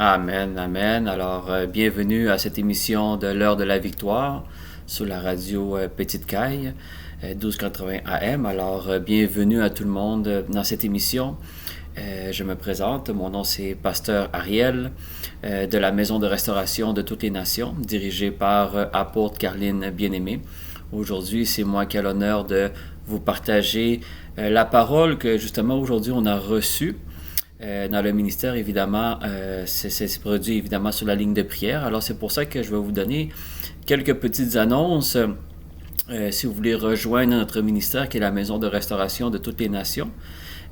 Amen, amen. Alors, bienvenue à cette émission de l'heure de la victoire sur la radio Petite Caille, 1280 AM. Alors, bienvenue à tout le monde dans cette émission. Je me présente, mon nom c'est Pasteur Ariel de la Maison de Restauration de toutes les Nations, dirigée par apôtre Carline Bien-Aimée. Aujourd'hui, c'est moi qui ai l'honneur de vous partager la parole que justement aujourd'hui on a reçue. Dans le ministère, évidemment, c'est produit évidemment sur la ligne de prière. Alors, c'est pour ça que je vais vous donner quelques petites annonces. Si vous voulez rejoindre notre ministère, qui est la Maison de Restauration de toutes les Nations,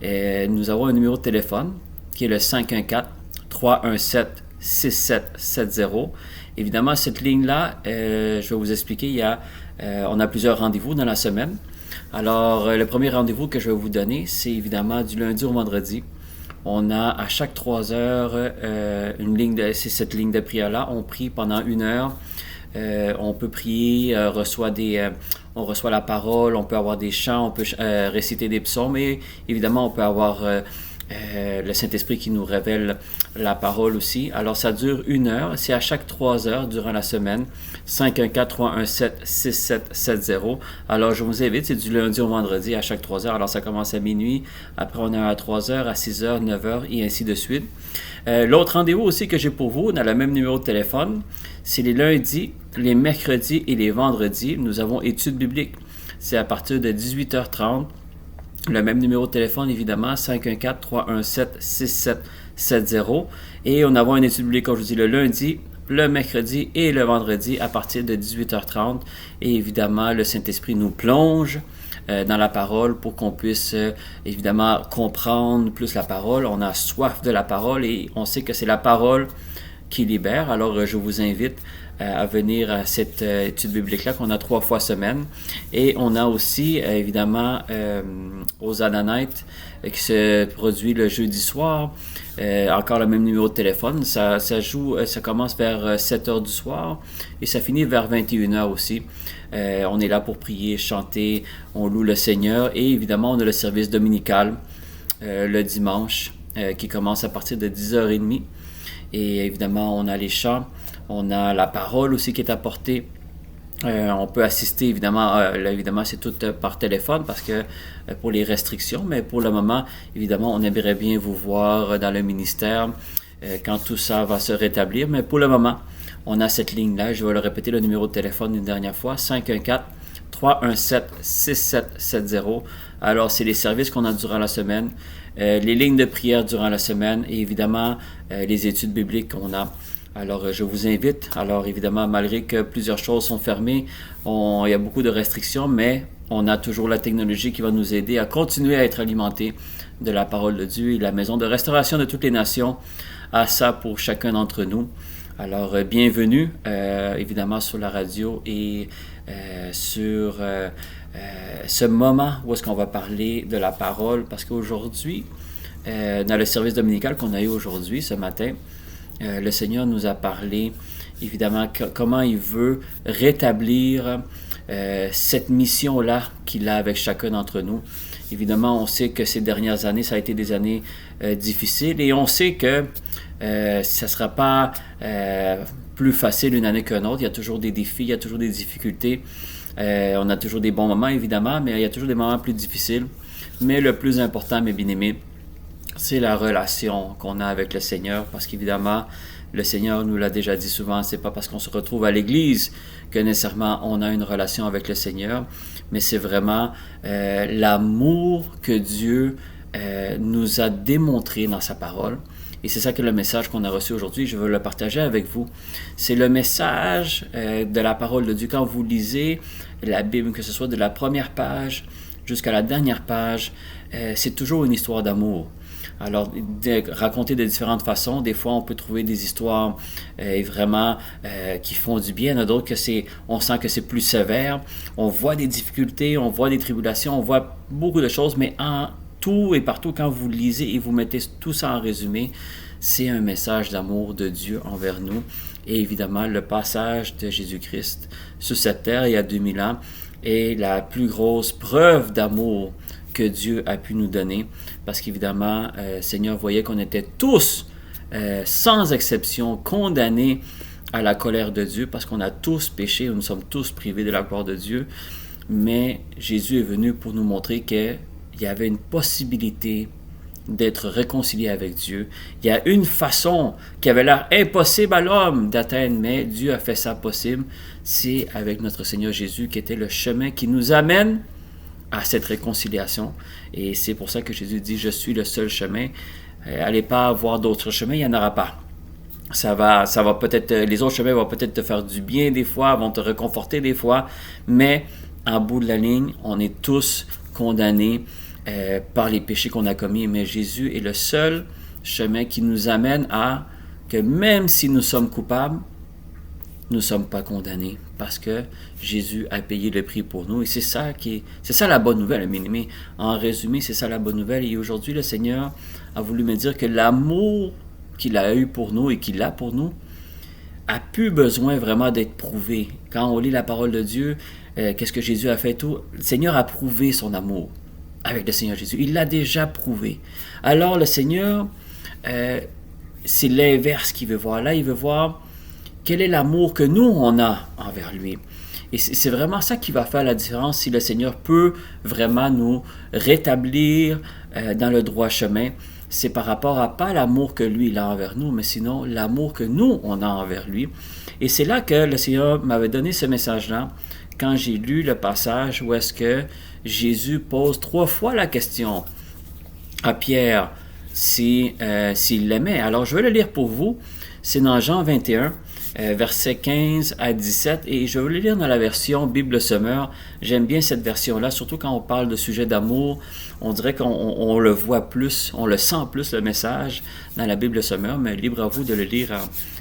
nous avons un numéro de téléphone qui est le 514-317-6770. Évidemment, cette ligne-là, je vais vous expliquer, on a plusieurs rendez-vous dans la semaine. Alors, le premier rendez-vous que je vais vous donner, c'est évidemment du lundi au vendredi. On a à chaque 3 heures c'est cette ligne de prière-là. On prie pendant 1 heure. On peut prier, on reçoit la parole, on peut avoir des chants, on peut réciter des psaumes et évidemment on peut avoir le Saint-Esprit qui nous révèle la parole aussi. Alors ça dure 1 heure, c'est à chaque 3 heures durant la semaine, 514-317-6770. Alors je vous invite, c'est du lundi au vendredi à chaque 3 heures. Alors ça commence à minuit, après on a à 3 heures, à 6 heures, 9 heures et ainsi de suite. L'autre rendez-vous aussi que j'ai pour vous, dans le même numéro de téléphone, c'est les lundis, les mercredis et les vendredis. Nous avons études bibliques. C'est à partir de 18h30. Le même numéro de téléphone, évidemment, 514-317-6770. Et on a une étude biblique, comme je vous dis, le lundi, le mercredi et le vendredi à partir de 18h30. Et évidemment, le Saint-Esprit nous plonge dans la parole pour qu'on puisse évidemment comprendre plus la parole. On a soif de la parole et on sait que c'est la parole qui libère. Alors, je vous invite à venir à cette étude biblique-là qu'on a 3 fois semaine. Et on a aussi, évidemment, aux Adanites qui se produit le jeudi soir. Encore le même numéro de téléphone. Ça commence vers 7 heures du soir et ça finit vers 21 heures aussi. On est là pour prier, chanter, on loue le Seigneur et évidemment, on a le service dominical le dimanche qui commence à partir de 10h30. Et évidemment, on a les chants, on a la parole aussi qui est apportée. On peut assister, évidemment, évidemment c'est tout par téléphone parce que pour les restrictions, mais pour le moment, évidemment, on aimerait bien vous voir dans le ministère quand tout ça va se rétablir. Mais pour le moment, on a cette ligne-là. Je vais le répéter, le numéro de téléphone une dernière fois, 514-317-6770. Alors, c'est les services qu'on a durant la semaine, les lignes de prière durant la semaine et évidemment, les études bibliques qu'on a. Alors, je vous invite. Alors, évidemment, malgré que plusieurs choses sont fermées, il y a beaucoup de restrictions, mais on a toujours la technologie qui va nous aider à continuer à être alimentés de la parole de Dieu et la Maison de Restauration de toutes les Nations a ça pour chacun d'entre nous. Alors, bienvenue, évidemment, sur la radio et sur ce moment où est-ce qu'on va parler de la parole, parce qu'aujourd'hui, dans le service dominical qu'on a eu aujourd'hui, ce matin, le Seigneur nous a parlé, évidemment, comment il veut rétablir cette mission-là qu'il a avec chacun d'entre nous. Évidemment, on sait que ces dernières années, ça a été des années difficiles et on sait que ça ne sera pas plus facile une année qu'une autre. Il y a toujours des défis, il y a toujours des difficultés. On a toujours des bons moments, évidemment, mais il y a toujours des moments plus difficiles. Mais le plus important, mes bien-aimés, c'est la relation qu'on a avec le Seigneur, parce qu'évidemment, le Seigneur nous l'a déjà dit souvent, c'est pas parce qu'on se retrouve à l'Église que nécessairement on a une relation avec le Seigneur, mais c'est vraiment l'amour que Dieu nous a démontré dans sa parole. Et c'est ça que le message qu'on a reçu aujourd'hui, je veux le partager avec vous. C'est le message de la parole de Dieu. Quand vous lisez la Bible, que ce soit de la première page jusqu'à la dernière page, c'est toujours une histoire d'amour. Alors, raconter de différentes façons. Des fois, on peut trouver des histoires vraiment qui font du bien. Il y en a d'autres on sent que c'est plus sévère. On voit des difficultés, on voit des tribulations, on voit beaucoup de choses, mais en tout et partout, quand vous lisez et vous mettez tout ça en résumé, c'est un message d'amour de Dieu envers nous. Et évidemment, le passage de Jésus-Christ sur cette terre il y a 2000 ans est la plus grosse preuve d'amour que Dieu a pu nous donner. Parce qu'évidemment, le Seigneur voyait qu'on était tous sans exception, condamnés à la colère de Dieu parce qu'on a tous péché, nous sommes tous privés de la gloire de Dieu. Mais Jésus est venu pour nous montrer qu'il y avait une possibilité d'être réconcilié avec Dieu. Il y a une façon qui avait l'air impossible à l'homme d'atteindre, mais Dieu a fait ça possible. C'est avec notre Seigneur Jésus qui était le chemin qui nous amène à cette réconciliation. Et c'est pour ça que Jésus dit « Je suis le seul chemin ». Allez pas voir d'autres chemins, il n'y en aura pas. Ça va peut-être, les autres chemins vont peut-être te faire du bien des fois, vont te réconforter des fois, mais en bout de la ligne, on est tous condamnés par les péchés qu'on a commis, mais Jésus est le seul chemin qui nous amène à que même si nous sommes coupables, nous ne sommes pas condamnés parce que Jésus a payé le prix pour nous. Et c'est ça la bonne nouvelle, bien-aimé. En résumé, c'est ça la bonne nouvelle. Et aujourd'hui, le Seigneur a voulu me dire que l'amour qu'il a eu pour nous et qu'il a pour nous a plus besoin vraiment d'être prouvé. Quand on lit la parole de Dieu, qu'est-ce que Jésus a fait tout? Le Seigneur a prouvé son amour avec le Seigneur Jésus. Il l'a déjà prouvé. Alors le Seigneur, c'est l'inverse qu'il veut voir. Là, il veut voir quel est l'amour que nous, on a envers lui. Et c'est vraiment ça qui va faire la différence si le Seigneur peut vraiment nous rétablir dans le droit chemin. C'est par rapport à pas l'amour que lui il a envers nous, mais sinon l'amour que nous, on a envers lui. Et c'est là que le Seigneur m'avait donné ce message-là, quand j'ai lu le passage où est-ce que Jésus pose 3 fois la question à Pierre s'il l'aimait. Alors je vais le lire pour vous. C'est dans Jean 21. Versets 15 à 17, et je vais le lire dans la version Bible Semeur. J'aime bien cette version-là, surtout quand on parle de sujet d'amour. On dirait qu'on le voit plus, on le sent plus, le message, dans la Bible Semeur, mais libre à vous de le lire,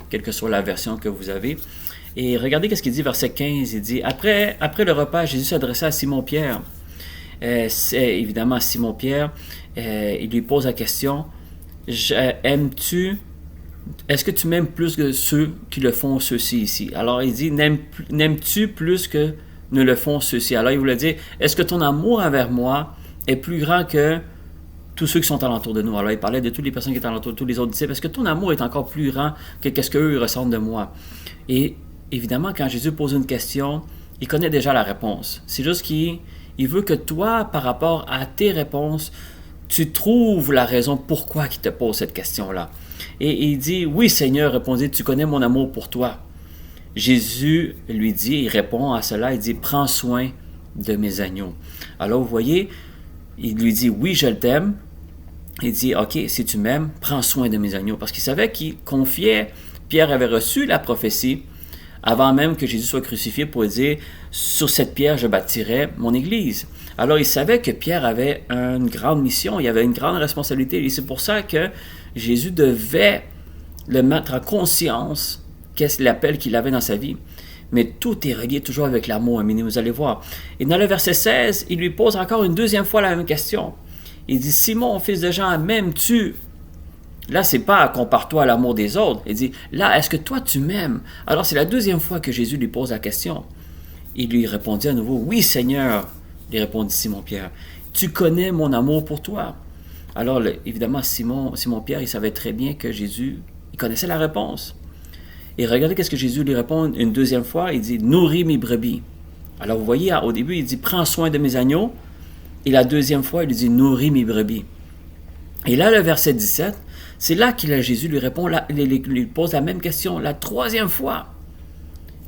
quelle que soit la version que vous avez. Et regardez ce qu'il dit, verset 15, il dit « Après le repas, Jésus s'adressa à Simon-Pierre. » C'est évidemment Simon-Pierre, il lui pose la question « Est-ce que tu m'aimes plus que ceux qui le font ceux-ci ici? » Alors il dit, n'aimes-tu plus que ne le font ceux-ci? Alors il voulait dire, est-ce que ton amour envers moi est plus grand que tous ceux qui sont alentour de nous? Alors il parlait de toutes les personnes qui étaient alentour de tous les autres disciples. Est-ce que ton amour est encore plus grand que qu'est-ce qu'eux ressentent de moi? Et évidemment, quand Jésus pose une question, il connaît déjà la réponse. C'est juste qu'il veut que toi, par rapport à tes réponses, tu trouves la raison pourquoi il te pose cette question-là. Et il dit, « Oui, Seigneur, répondit, tu connais mon amour pour toi. » Jésus lui dit, il répond à cela, il dit, « Prends soin de mes agneaux. » Alors, vous voyez, il lui dit, « Oui, je t'aime. » Il dit, « Ok, si tu m'aimes, prends soin de mes agneaux. » Parce qu'il savait qu'il confiait, Pierre avait reçu la prophétie avant même que Jésus soit crucifié pour dire, « Sur cette pierre, je bâtirai mon Église. » Alors, il savait que Pierre avait une grande mission, il avait une grande responsabilité. Et c'est pour ça que Jésus devait le mettre en conscience qu'est-ce l'appel qu'il avait dans sa vie. Mais tout est relié toujours avec l'amour, mais vous allez voir. Et dans le verset 16, il lui pose encore une deuxième fois la même question. Il dit, « Simon, fils de Jean, m'aimes-tu? » Là, c'est pas « compare-toi à l'amour des autres ». Il dit, « Là, est-ce que toi, tu m'aimes? » Alors, c'est la deuxième fois que Jésus lui pose la question. Il lui répondit à nouveau, « Oui, Seigneur », lui répondit Simon-Pierre, « Tu connais mon amour pour toi. » Alors, évidemment, Simon-Pierre, il savait très bien que Jésus, il connaissait la réponse. Et regardez qu'est-ce que Jésus lui répond une deuxième fois. Il dit, « Nourris mes brebis. » Alors, vous voyez, au début, il dit, « Prends soin de mes agneaux. » Et la deuxième fois, il lui dit, « Nourris mes brebis. » Et là, le verset 17, c'est là que Jésus lui répond, lui pose la même question, la troisième fois.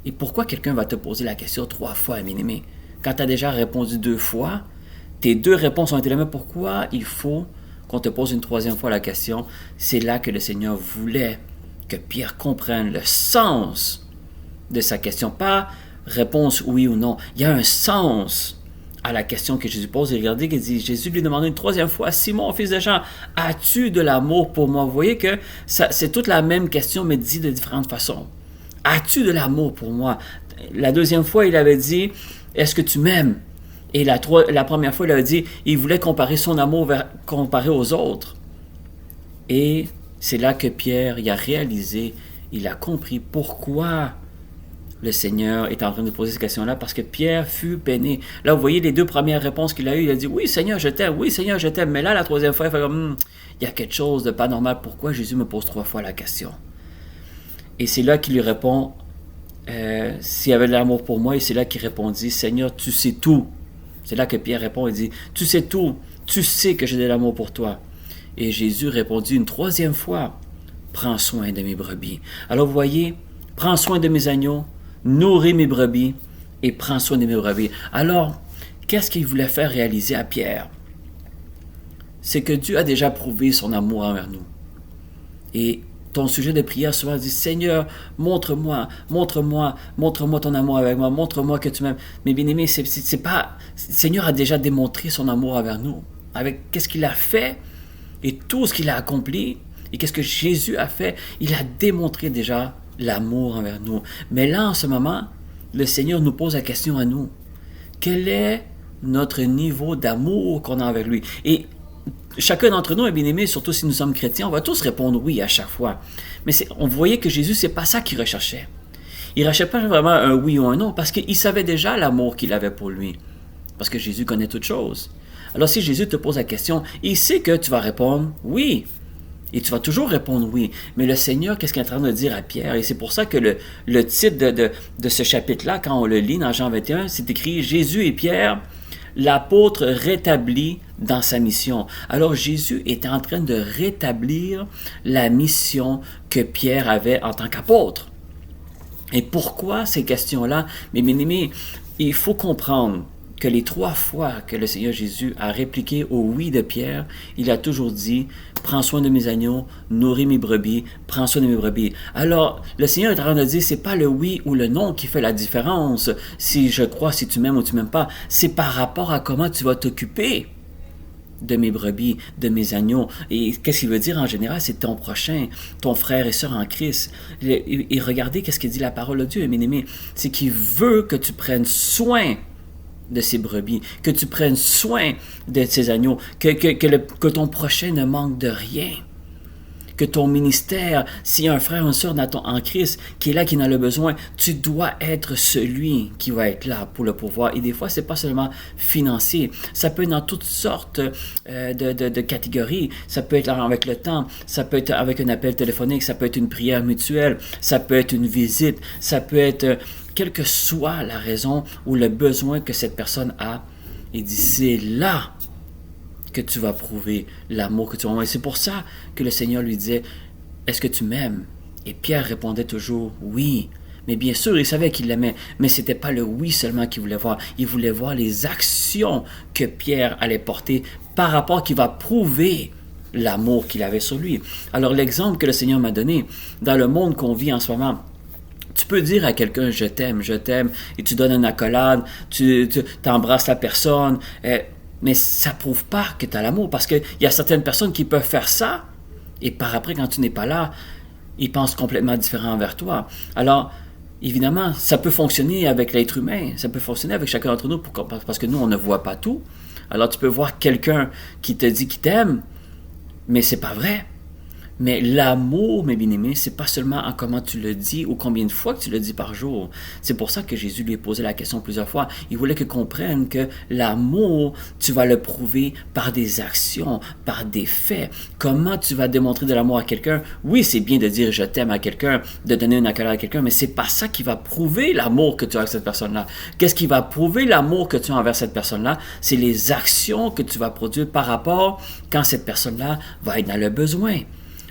Et pourquoi quelqu'un va te poser la question 3 fois, bien-aimé? Quand tu as déjà répondu 2 fois, tes 2 réponses ont été les mêmes. Pourquoi il faut qu'on te pose une 3e fois la question? C'est là que le Seigneur voulait que Pierre comprenne le sens de sa question. Pas réponse oui ou non. Il y a un sens à la question que Jésus pose. Et regardez qu'il dit, Jésus lui demande une 3e fois, « Simon, fils de Jean, as-tu de l'amour pour moi? » Vous voyez que c'est toute la même question, mais dit de différentes façons. « As-tu de l'amour pour moi? » La 2e fois, il avait dit, « Est-ce que tu m'aimes? » Et la première fois, il avait dit, il voulait comparer son amour comparé aux autres. Et c'est là que Pierre il a réalisé, il a compris pourquoi le Seigneur est en train de poser cette question-là parce que Pierre fut peiné. Là, vous voyez les deux premières réponses qu'il a eues. Il a dit « Oui, Seigneur, je t'aime. Oui, Seigneur, je t'aime. » Mais là, la troisième fois, il fait comme il y a quelque chose de pas normal. Pourquoi Jésus me pose 3 fois la question? Et c'est là qu'il lui répond s'il avait de l'amour pour moi. Et c'est là qu'il répondit « Seigneur, tu sais tout. » C'est là que Pierre répond et dit « Tu sais tout. Tu sais que j'ai de l'amour pour toi. » Et Jésus répondit une 3e fois « Prends soin de mes brebis. » Alors, vous voyez, prends soin de mes agneaux, nourris mes brebis et prends soin de mes brebis. Alors, qu'est-ce qu'il voulait faire réaliser à Pierre? C'est que Dieu a déjà prouvé son amour envers nous. Et ton sujet de prière souvent dit, Seigneur, montre-moi ton amour avec moi, montre-moi que tu m'aimes. Mais bien aimé, c'est pas, Seigneur a déjà démontré son amour envers nous. Avec qu'est-ce qu'il a fait et tout ce qu'il a accompli et qu'est-ce que Jésus a fait, il a démontré déjà l'amour envers nous. Mais là, en ce moment, le Seigneur nous pose la question à nous. Quel est notre niveau d'amour qu'on a envers lui? Et chacun d'entre nous, bien aimé, surtout si nous sommes chrétiens, on va tous répondre oui à chaque fois. Mais on voyait que Jésus, c'est pas ça qu'il recherchait. Il ne recherchait pas vraiment un oui ou un non, parce qu'il savait déjà l'amour qu'il avait pour lui. Parce que Jésus connaît toutes choses. Alors si Jésus te pose la question, il sait que tu vas répondre oui. Et tu vas toujours répondre oui. Mais le Seigneur, qu'est-ce qu'il est en train de dire à Pierre? Et c'est pour ça que le titre de ce chapitre-là, quand on le lit dans Jean 21, c'est écrit « Jésus et Pierre, l'apôtre rétabli dans sa mission ». Alors Jésus était en train de rétablir la mission que Pierre avait en tant qu'apôtre. Et pourquoi ces questions-là? Mais bien aimé, il faut comprendre que les 3 fois que le Seigneur Jésus a répliqué au oui de Pierre, il a toujours dit « Prends soin de mes agneaux, nourris mes brebis, prends soin de mes brebis. » Alors, le Seigneur est en train de dire, c'est pas le oui ou le non qui fait la différence, si je crois, si tu m'aimes ou tu m'aimes pas, c'est par rapport à comment tu vas t'occuper de mes brebis, de mes agneaux. Et qu'est-ce qu'il veut dire en général? C'est ton prochain, ton frère et sœur en Christ. Et regardez qu'est-ce qu'il dit la parole de Dieu, bien aimé, c'est qu'il veut que tu prennes soin de ses brebis, que tu prennes soin de ses agneaux, que ton prochain ne manque de rien, que ton ministère, s'il y a un frère ou une sœur en Christ qui est là, qui en a le besoin, tu dois être celui qui va être là pour le pouvoir. Et des fois, c'est pas seulement financier, ça peut être dans toutes sortes de catégories, ça peut être avec le temps, ça peut être avec un appel téléphonique, ça peut être une prière mutuelle, ça peut être une visite, ça peut être quelle que soit la raison ou le besoin que cette personne a. Il dit, c'est là que tu vas prouver l'amour que tu as. Et c'est pour ça que le Seigneur lui disait, est-ce que tu m'aimes? Et Pierre répondait toujours, oui. Mais bien sûr, il savait qu'il l'aimait, mais ce n'était pas le oui seulement qu'il voulait voir. Il voulait voir les actions que Pierre allait porter par rapport qui va prouver l'amour qu'il avait sur lui. Alors l'exemple que le Seigneur m'a donné, dans le monde qu'on vit en ce moment, tu peux dire à quelqu'un « je t'aime », et tu donnes une accolade, tu embrasses la personne, mais ça ne prouve pas que tu as l'amour, parce qu'il y a certaines personnes qui peuvent faire ça, et par après, quand tu n'es pas là, ils pensent complètement différent envers toi. Alors, évidemment, ça peut fonctionner avec l'être humain, ça peut fonctionner avec chacun d'entre nous, parce que nous, on ne voit pas tout. Alors, tu peux voir quelqu'un qui te dit qu'il t'aime, mais c'est pas vrai. Mais l'amour, mes bien-aimés, c'est pas seulement en comment tu le dis ou combien de fois que tu le dis par jour. C'est pour ça que Jésus lui a posé la question plusieurs fois. Il voulait qu'il comprenne que l'amour, tu vas le prouver par des actions, par des faits. Comment tu vas démontrer de l'amour à quelqu'un? Oui, c'est bien de dire « je t'aime » à quelqu'un, de donner une accolade à quelqu'un, mais c'est pas ça qui va prouver l'amour que tu as avec cette personne-là. Qu'est-ce qui va prouver l'amour que tu as envers cette personne-là? C'est les actions que tu vas produire par rapport quand cette personne-là va être dans le besoin.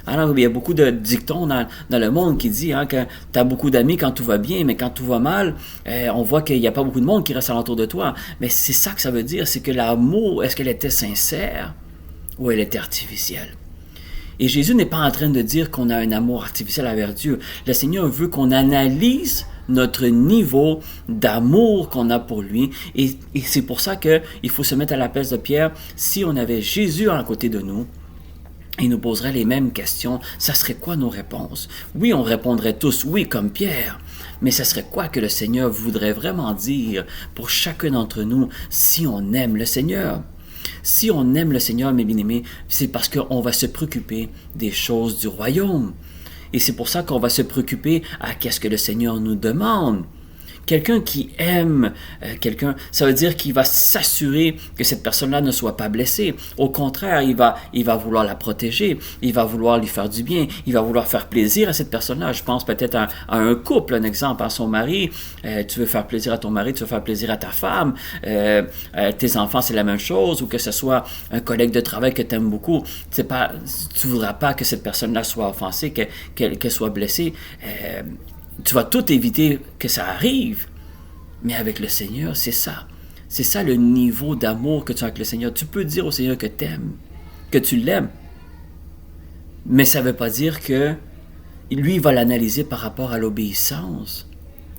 Alors, il y a beaucoup de dictons dans le monde qui dit que tu as beaucoup d'amis quand tout va bien, mais quand tout va mal, on voit qu'il n'y a pas beaucoup de monde qui reste alentour de toi. Mais c'est ça que ça veut dire, c'est que l'amour, est-ce qu'elle était sincère ou elle était artificielle? Et Jésus n'est pas en train de dire qu'on a un amour artificiel envers Dieu. Le Seigneur veut qu'on analyse notre niveau d'amour qu'on a pour lui. Et c'est pour ça qu'il faut se mettre à la place de Pierre. Si on avait Jésus à côté de nous, il nous poserait les mêmes questions, ça serait quoi nos réponses? Oui, on répondrait tous oui comme Pierre, mais ça serait quoi que le Seigneur voudrait vraiment dire pour chacun d'entre nous si on aime le Seigneur? Si on aime le Seigneur, mes bien-aimés, c'est parce qu'on va se préoccuper des choses du royaume. Et c'est pour ça qu'on va se préoccuper à qu'est-ce que le Seigneur nous demande. Quelqu'un qui aime quelqu'un, ça veut dire qu'il va s'assurer que cette personne-là ne soit pas blessée. Au contraire, il va vouloir la protéger, il va vouloir lui faire du bien, il va vouloir faire plaisir à cette personne-là. Je pense peut-être à un couple, un exemple, à son mari. Tu veux faire plaisir à ton mari, tu veux faire plaisir à ta femme, tes enfants, c'est la même chose, ou que ce soit un collègue de travail que tu aimes beaucoup. Tu ne voudras pas que cette personne-là soit offensée, qu'elle soit blessée. Tu vas tout éviter que ça arrive. Mais avec le Seigneur, c'est ça. C'est ça le niveau d'amour que tu as avec le Seigneur. Tu peux dire au Seigneur que tu aimes, que tu l'aimes. Mais ça ne veut pas dire que lui, il va l'analyser par rapport à l'obéissance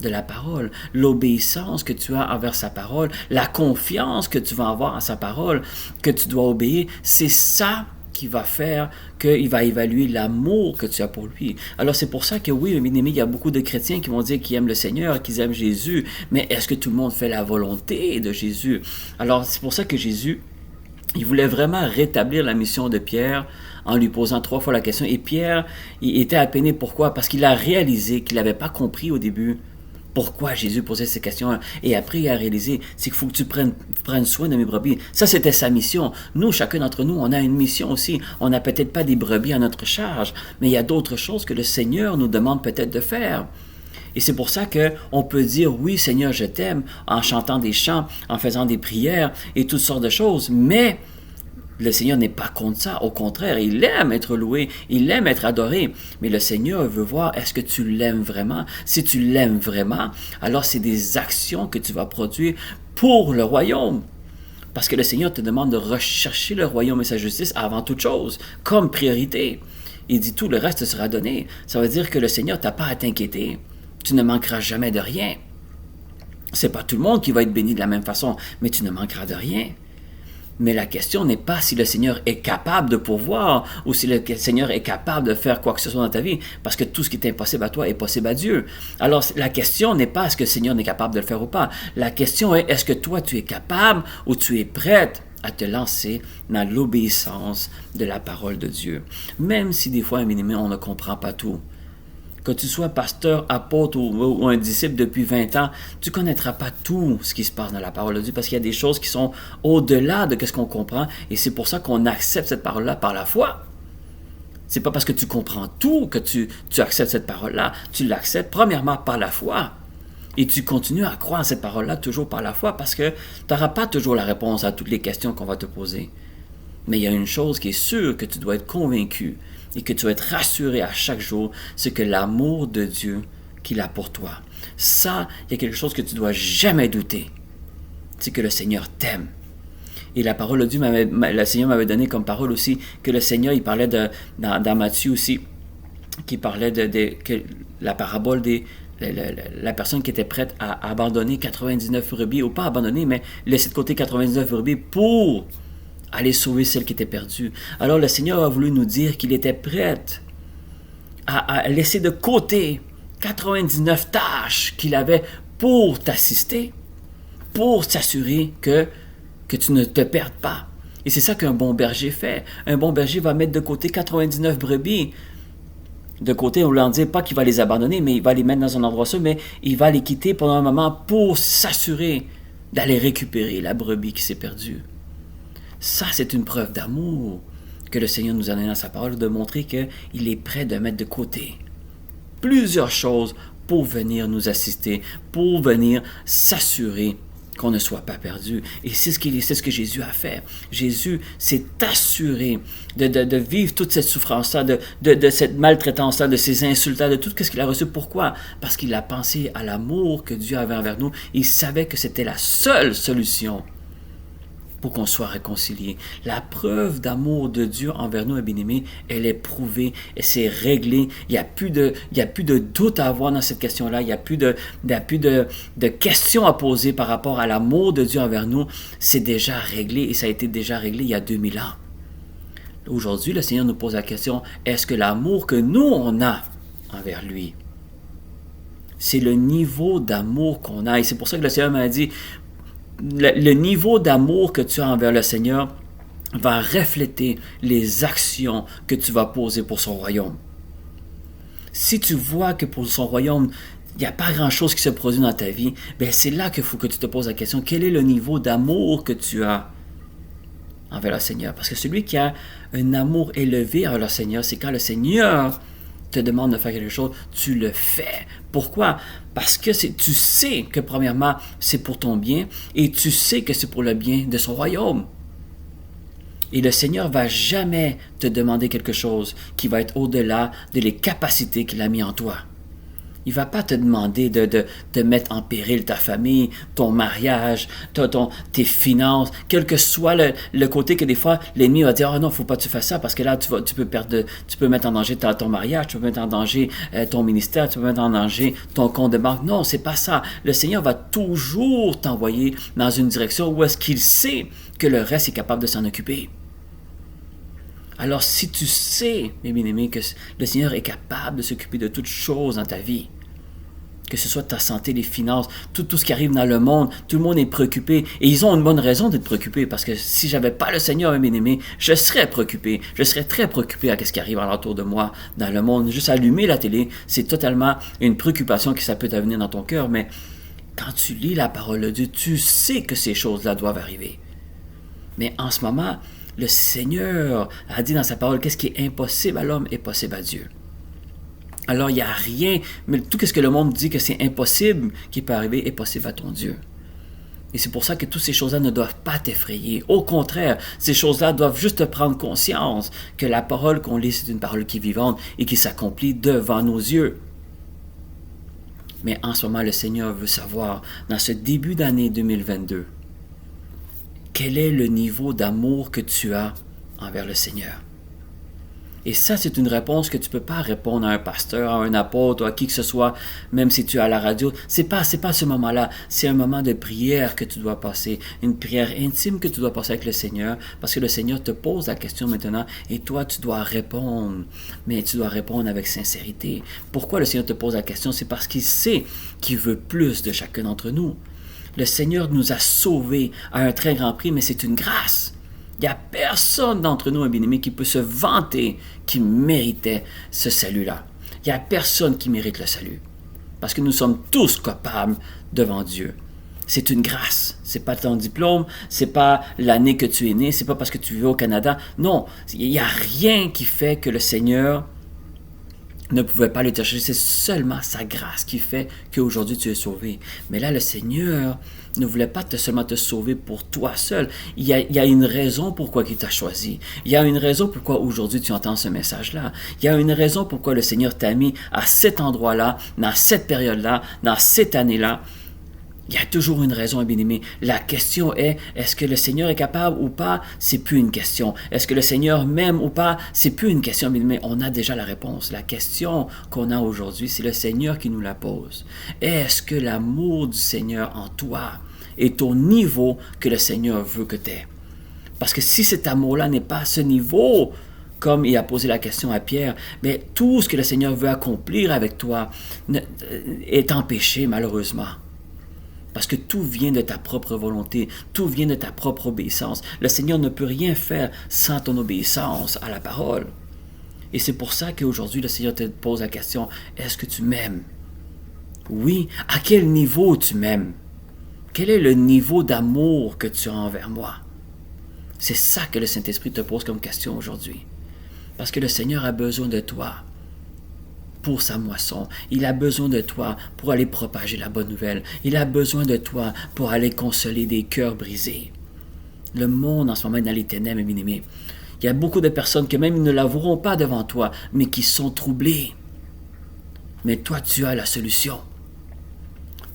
de la parole. L'obéissance que tu as envers sa parole, la confiance que tu vas avoir en sa parole, que tu dois obéir, c'est ça qui va faire qu'il va évaluer l'amour que tu as pour lui. Alors c'est pour ça que oui, bien-aimé, il y a beaucoup de chrétiens qui vont dire qu'ils aiment le Seigneur, qu'ils aiment Jésus, mais est-ce que tout le monde fait la volonté de Jésus? Alors c'est pour ça que Jésus, il voulait vraiment rétablir la mission de Pierre en lui posant 3 fois la question. Et Pierre, il était apeiné. Pourquoi? Parce qu'il a réalisé qu'il n'avait pas compris au début pourquoi Jésus posait ces questions. Et après, il a réalisé, c'est qu'il faut que tu prennes soin de mes brebis. Ça, c'était sa mission. Nous, chacun d'entre nous, on a une mission aussi. On n'a peut-être pas des brebis à notre charge, mais il y a d'autres choses que le Seigneur nous demande peut-être de faire. Et c'est pour ça qu'on peut dire, oui, Seigneur, je t'aime, en chantant des chants, en faisant des prières et toutes sortes de choses, mais le Seigneur n'est pas contre ça. Au contraire, il aime être loué, il aime être adoré. Mais le Seigneur veut voir, est-ce que tu l'aimes vraiment? Si tu l'aimes vraiment, alors c'est des actions que tu vas produire pour le royaume. Parce que le Seigneur te demande de rechercher le royaume et sa justice avant toute chose, comme priorité. Il dit, tout le reste sera donné. Ça veut dire que le Seigneur t'a pas à t'inquiéter. Tu ne manqueras jamais de rien. C'est pas tout le monde qui va être béni de la même façon, mais tu ne manqueras de rien. Mais la question n'est pas si le Seigneur est capable de pourvoir ou si le Seigneur est capable de faire quoi que ce soit dans ta vie, parce que tout ce qui est impossible à toi est possible à Dieu. Alors, la question n'est pas est-ce que le Seigneur est capable de le faire ou pas. La question est est-ce que toi, tu es capable ou tu es prête à te lancer dans l'obéissance de la parole de Dieu. Même si des fois, évidemment, on ne comprend pas tout. Que tu sois pasteur, apôtre ou un disciple depuis 20 ans, tu ne connaîtras pas tout ce qui se passe dans la parole de Dieu parce qu'il y a des choses qui sont au-delà de ce qu'on comprend et c'est pour ça qu'on accepte cette parole-là par la foi. C'est pas parce que tu comprends tout que tu acceptes cette parole-là. Tu l'acceptes premièrement par la foi et tu continues à croire en cette parole-là toujours par la foi parce que tu n'auras pas toujours la réponse à toutes les questions qu'on va te poser. Mais il y a une chose qui est sûre que tu dois être convaincu et que tu dois être rassuré à chaque jour, c'est que l'amour de Dieu qu'il a pour toi. Ça, il y a quelque chose que tu ne dois jamais douter. C'est que le Seigneur t'aime. Et la parole de Dieu, le Seigneur m'avait donné comme parole aussi que le Seigneur, il parlait dans Matthieu aussi, qui parlait que la parabole la personne qui était prête à abandonner 99 brebis, ou pas abandonner, mais laisser de côté 99 brebis pour aller sauver celle qui était perdue. Alors le Seigneur a voulu nous dire qu'il était prêt à laisser de côté 99 tâches qu'il avait pour t'assister, pour s'assurer que tu ne te perdes pas. Et c'est ça qu'un bon berger fait. Un bon berger va mettre de côté 99 brebis. De côté, on ne leur dit pas qu'il va les abandonner, mais il va les mettre dans un endroit sûr, mais il va les quitter pendant un moment pour s'assurer d'aller récupérer la brebis qui s'est perdue. Ça, c'est une preuve d'amour que le Seigneur nous a donné dans sa parole, de montrer qu'il est prêt de mettre de côté plusieurs choses pour venir nous assister, pour venir s'assurer qu'on ne soit pas perdu. Et c'est ce que Jésus a fait. Jésus s'est assuré de vivre toute cette souffrance-là, de cette maltraitance-là, de ces insultes-là, de tout ce qu'il a reçu. Pourquoi? Parce qu'il a pensé à l'amour que Dieu avait envers nous. Il savait que c'était la seule solution pour qu'on soit réconciliés. La preuve d'amour de Dieu envers nous, bien-aimés, elle est prouvée, et c'est réglé. Il n'y a plus de doute à avoir dans cette question-là. Il n'y a plus de questions à poser par rapport à l'amour de Dieu envers nous. C'est déjà réglé, et ça a été déjà réglé il y a 2000 ans. Aujourd'hui, le Seigneur nous pose la question, est-ce que l'amour que nous, on a envers lui, c'est le niveau d'amour qu'on a? Et c'est pour ça que le Seigneur m'a dit, le niveau d'amour que tu as envers le Seigneur va refléter les actions que tu vas poser pour son royaume. Si tu vois que pour son royaume, il n'y a pas grand-chose qui se produit dans ta vie, bien c'est là qu'il faut que tu te poses la question, quel est le niveau d'amour que tu as envers le Seigneur? Parce que celui qui a un amour élevé envers le Seigneur, c'est quand le Seigneur te demande de faire quelque chose, tu le fais. Pourquoi? Parce que tu sais que premièrement, c'est pour ton bien et tu sais que c'est pour le bien de son royaume. Et le Seigneur ne va jamais te demander quelque chose qui va être au-delà de les capacités qu'il a mis en toi. Il ne va pas te demander de mettre en péril ta famille, ton mariage, tes finances, quel que soit le côté que des fois l'ennemi va dire « Ah non, il ne faut pas que tu fasses ça parce que là, tu peux mettre en danger ton mariage, tu peux mettre en danger ton ministère, tu peux mettre en danger ton compte de banque. » Non, c'est pas ça. Le Seigneur va toujours t'envoyer dans une direction où est-ce qu'il sait que le reste est capable de s'en occuper. Alors, si tu sais, mes bien-aimés, que le Seigneur est capable de s'occuper de toutes choses dans ta vie, que ce soit ta santé, les finances, tout ce qui arrive dans le monde, tout le monde est préoccupé. Et ils ont une bonne raison d'être préoccupés, parce que si j'avais pas le Seigneur, mes bien-aimés, je serais préoccupé. Je serais très préoccupé à ce qui arrive alentour de moi dans le monde. Juste allumer la télé, c'est totalement une préoccupation qui ça peut venir dans ton cœur, mais quand tu lis la parole de Dieu, tu sais que ces choses-là doivent arriver. Mais en ce moment, le Seigneur a dit dans sa parole qu'est-ce qui est impossible à l'homme est possible à Dieu. Alors, il n'y a rien, mais tout ce que le monde dit que c'est impossible qui peut arriver est possible à ton Dieu. Et c'est pour ça que toutes ces choses-là ne doivent pas t'effrayer. Au contraire, ces choses-là doivent juste te prendre conscience que la parole qu'on lit, c'est une parole qui est vivante et qui s'accomplit devant nos yeux. Mais en ce moment, le Seigneur veut savoir, dans ce début d'année 2022, quel est le niveau d'amour que tu as envers le Seigneur? Et ça, c'est une réponse que tu ne peux pas répondre à un pasteur, à un apôtre, ou à qui que ce soit, même si tu es à la radio. C'est pas ce moment-là. C'est un moment de prière que tu dois passer, une prière intime que tu dois passer avec le Seigneur, parce que le Seigneur te pose la question maintenant, et toi, tu dois répondre. Mais tu dois répondre avec sincérité. Pourquoi le Seigneur te pose la question? C'est parce qu'il sait qu'il veut plus de chacun d'entre nous. Le Seigneur nous a sauvés à un très grand prix, mais c'est une grâce. Il n'y a personne d'entre nous, un bien-aimé, qui peut se vanter qui méritait ce salut-là. Il n'y a personne qui mérite le salut. Parce que nous sommes tous capables devant Dieu. C'est une grâce. C'est pas ton diplôme, c'est pas l'année que tu es né, c'est pas parce que tu vis au Canada. Non, il n'y a rien qui fait que le Seigneur ne pouvait pas le chercher. C'est seulement sa grâce qui fait qu'aujourd'hui tu es sauvé. Mais là, le Seigneur ne voulait pas seulement te sauver pour toi seul. Il y a une raison pourquoi il t'a choisi. Il y a une raison pourquoi aujourd'hui tu entends ce message-là. Il y a une raison pourquoi le Seigneur t'a mis à cet endroit-là, dans cette période-là, dans cette année-là. Il y a toujours une raison, bien-aimé. La question est, est-ce que le Seigneur est capable ou pas? C'est plus une question. Est-ce que le Seigneur m'aime ou pas? C'est plus une question, bien-aimé. On a déjà la réponse. La question qu'on a aujourd'hui, c'est le Seigneur qui nous la pose. Est-ce que l'amour du Seigneur en toi est au niveau que le Seigneur veut que tu aies? Parce que si cet amour-là n'est pas à ce niveau, comme il a posé la question à Pierre, mais tout ce que le Seigneur veut accomplir avec toi est empêché, malheureusement. Parce que tout vient de ta propre volonté, tout vient de ta propre obéissance. Le Seigneur ne peut rien faire sans ton obéissance à la parole. Et c'est pour ça qu'aujourd'hui, le Seigneur te pose la question, est-ce que tu m'aimes? Oui, à quel niveau tu m'aimes? Quel est le niveau d'amour que tu as envers moi? C'est ça que le Saint-Esprit te pose comme question aujourd'hui. Parce que le Seigneur a besoin de toi pour sa moisson. Il a besoin de toi pour aller propager la bonne nouvelle. Il a besoin de toi pour aller consoler des cœurs brisés. Le monde en ce moment est dans les ténèbres, bien aimé. Il y a beaucoup de personnes que même ils ne l'avoueront pas devant toi, mais qui sont troublées. Mais toi, tu as la solution.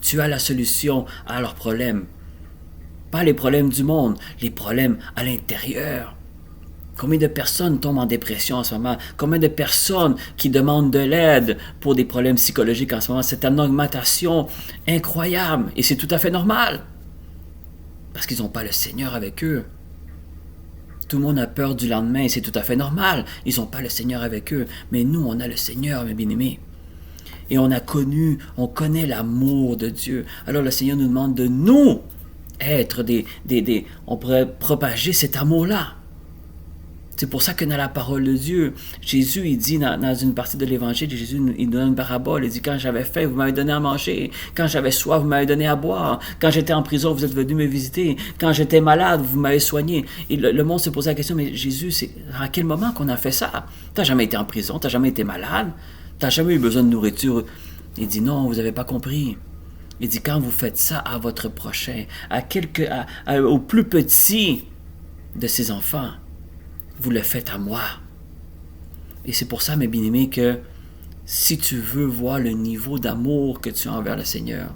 Tu as la solution à leurs problèmes. Pas les problèmes du monde, les problèmes à l'intérieur. Combien de personnes tombent en dépression en ce moment? Combien de personnes qui demandent de l'aide pour des problèmes psychologiques en ce moment? C'est une augmentation incroyable et c'est tout à fait normal. Parce qu'ils n'ont pas le Seigneur avec eux. Tout le monde a peur du lendemain et c'est tout à fait normal. Ils n'ont pas le Seigneur avec eux. Mais nous, on a le Seigneur, mes bien-aimés. Et on connaît l'amour de Dieu. Alors le Seigneur nous demande de nous être on pourrait propager cet amour-là. C'est pour ça que dans la parole de Dieu, Jésus, il dit dans une partie de l'Évangile, Jésus, il donne une parabole, il dit, quand j'avais faim, vous m'avez donné à manger, quand j'avais soif, vous m'avez donné à boire, quand j'étais en prison, vous êtes venu me visiter, quand j'étais malade, vous m'avez soigné. Et le monde se posait la question, mais Jésus, c'est à quel moment qu'on a fait ça? T'as jamais été en prison, t'as jamais été malade, t'as jamais eu besoin de nourriture. Il dit, non, vous n'avez pas compris. Il dit, quand vous faites ça à votre prochain, au plus petit de ses enfants, vous le faites à moi. Et c'est pour ça, mes bien-aimés, que si tu veux voir le niveau d'amour que tu as envers le Seigneur,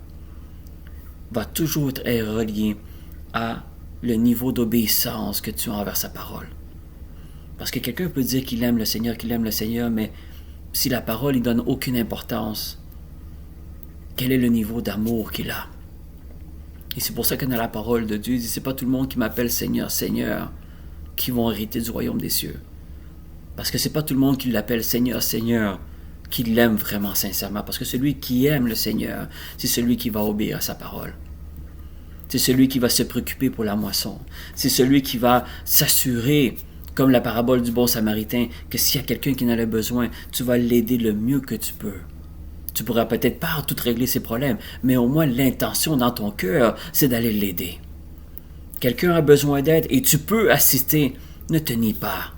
va toujours être relié à le niveau d'obéissance que tu as envers sa parole. Parce que quelqu'un peut dire qu'il aime le Seigneur, mais si la parole ne donne aucune importance, quel est le niveau d'amour qu'il a? Et c'est pour ça que dans la parole de Dieu, il dit, c'est pas tout le monde qui m'appelle Seigneur, Seigneur, qui vont hériter du royaume des cieux. Parce que c'est pas tout le monde qui l'appelle Seigneur, Seigneur, qui l'aime vraiment sincèrement. Parce que celui qui aime le Seigneur, c'est celui qui va obéir à sa parole. C'est celui qui va se préoccuper pour la moisson. C'est celui qui va s'assurer, comme la parabole du bon Samaritain, que s'il y a quelqu'un qui en a besoin, tu vas l'aider le mieux que tu peux. Tu pourras peut-être pas tout régler ses problèmes, mais au moins l'intention dans ton cœur, c'est d'aller l'aider. Quelqu'un a besoin d'aide et tu peux assister, ne te nie pas.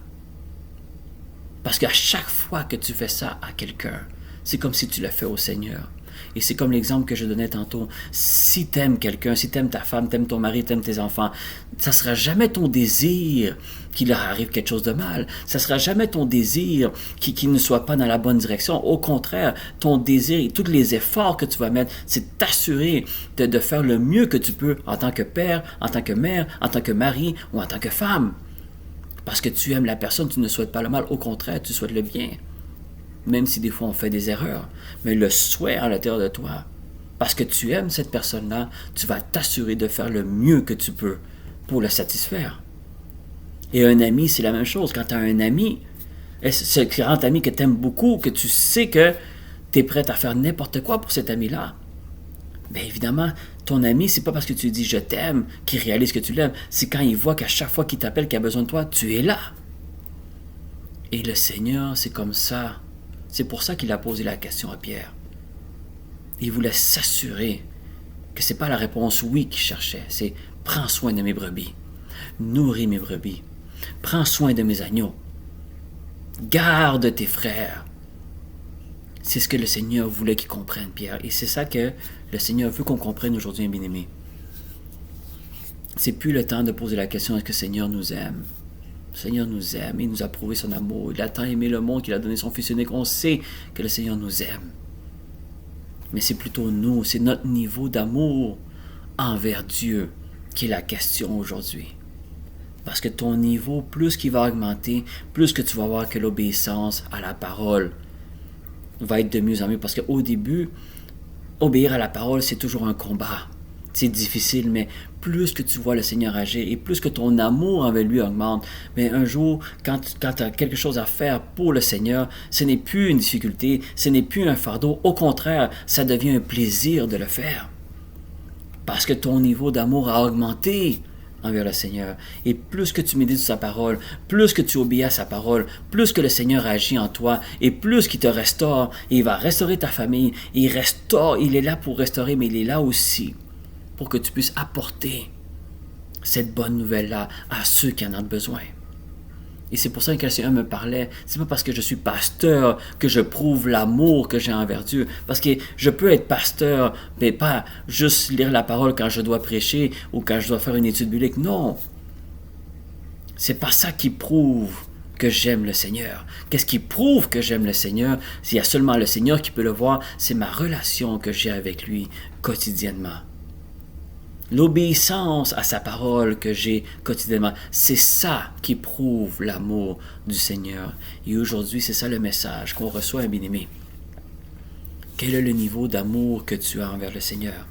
Parce qu'à chaque fois que tu fais ça à quelqu'un, c'est comme si tu le fais au Seigneur. Et c'est comme l'exemple que je donnais tantôt. Si tu aimes quelqu'un, si tu aimes ta femme, tu aimes ton mari, tu aimes tes enfants, ça ne sera jamais ton désir qu'il leur arrive quelque chose de mal. Ça ne sera jamais ton désir qu'ils ne soient pas dans la bonne direction. Au contraire, ton désir et tous les efforts que tu vas mettre, c'est t'assurer de faire le mieux que tu peux en tant que père, en tant que mère, en tant que mari ou en tant que femme. Parce que tu aimes la personne, tu ne souhaites pas le mal. Au contraire, tu souhaites le bien. Même si des fois on fait des erreurs. Mais le souhait à l'intérieur de toi, parce que tu aimes cette personne-là, tu vas t'assurer de faire le mieux que tu peux pour le satisfaire. Et un ami, c'est la même chose. Quand tu as un ami, ce grand ami que tu aimes beaucoup, que tu sais que tu es prêt à faire n'importe quoi pour cet ami-là, bien évidemment, ton ami, c'est pas parce que tu lui dis « je t'aime » qu'il réalise que tu l'aimes. C'est quand il voit qu'à chaque fois qu'il t'appelle, qu'il a besoin de toi, tu es là. Et le Seigneur, c'est comme ça. C'est pour ça qu'il a posé la question à Pierre. Il voulait s'assurer que ce n'est pas la réponse oui qu'il cherchait, c'est « prends soin de mes brebis, nourris mes brebis, prends soin de mes agneaux, garde tes frères ». C'est ce que le Seigneur voulait qu'il comprenne, Pierre. Et c'est ça que le Seigneur veut qu'on comprenne aujourd'hui, bien-aimés. C'est plus le temps de poser la question « est-ce que le Seigneur nous aime ?» Le Seigneur nous aime, il nous a prouvé son amour, il a tant aimé le monde qu'il a donné son Fils unique. On sait que le Seigneur nous aime. Mais c'est plutôt nous, c'est notre niveau d'amour envers Dieu qui est la question aujourd'hui. Parce que ton niveau, plus qu'il va augmenter, plus que tu vas voir que l'obéissance à la parole va être de mieux en mieux. Parce qu'au début, obéir à la parole, c'est toujours un combat. C'est difficile, mais plus que tu vois le Seigneur agir et plus que ton amour envers lui augmente, mais un jour, quand tu as quelque chose à faire pour le Seigneur, ce n'est plus une difficulté, ce n'est plus un fardeau. Au contraire, ça devient un plaisir de le faire. Parce que ton niveau d'amour a augmenté envers le Seigneur. Et plus que tu médites sur sa parole, plus que tu obéis à sa parole, plus que le Seigneur agit en toi, et plus qu'il te restaure, et il va restaurer ta famille, il est là pour restaurer, mais il est là aussi pour que tu puisses apporter cette bonne nouvelle-là à ceux qui en ont besoin. Et c'est pour ça que le Seigneur me parlait. C'est pas parce que je suis pasteur que je prouve l'amour que j'ai envers Dieu. Parce que je peux être pasteur, mais pas juste lire la parole quand je dois prêcher ou quand je dois faire une étude biblique. Non. C'est pas ça qui prouve que j'aime le Seigneur. Qu'est-ce qui prouve que j'aime le Seigneur? S'il y a seulement le Seigneur qui peut le voir, c'est ma relation que j'ai avec lui quotidiennement. L'obéissance à sa parole que j'ai quotidiennement, c'est ça qui prouve l'amour du Seigneur. Et aujourd'hui, c'est ça le message qu'on reçoit, bien-aimé. Quel est le niveau d'amour que tu as envers le Seigneur?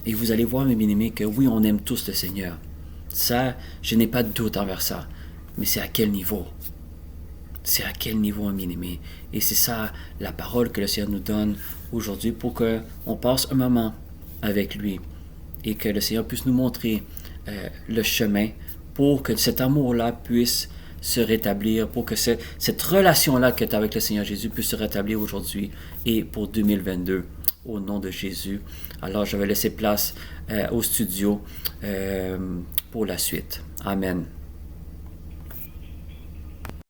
Et vous allez voir, mes bien-aimés, que oui, on aime tous le Seigneur. Ça, je n'ai pas de doute envers ça. Mais c'est à quel niveau? C'est à quel niveau, un bien-aimé? Et c'est ça la parole que le Seigneur nous donne aujourd'hui pour qu'on passe un moment avec lui. Et que le Seigneur puisse nous montrer le chemin pour que cet amour-là puisse se rétablir, pour que cette relation-là que tu as avec le Seigneur Jésus puisse se rétablir aujourd'hui et pour 2022, au nom de Jésus. Alors, je vais laisser place au studio pour la suite. Amen.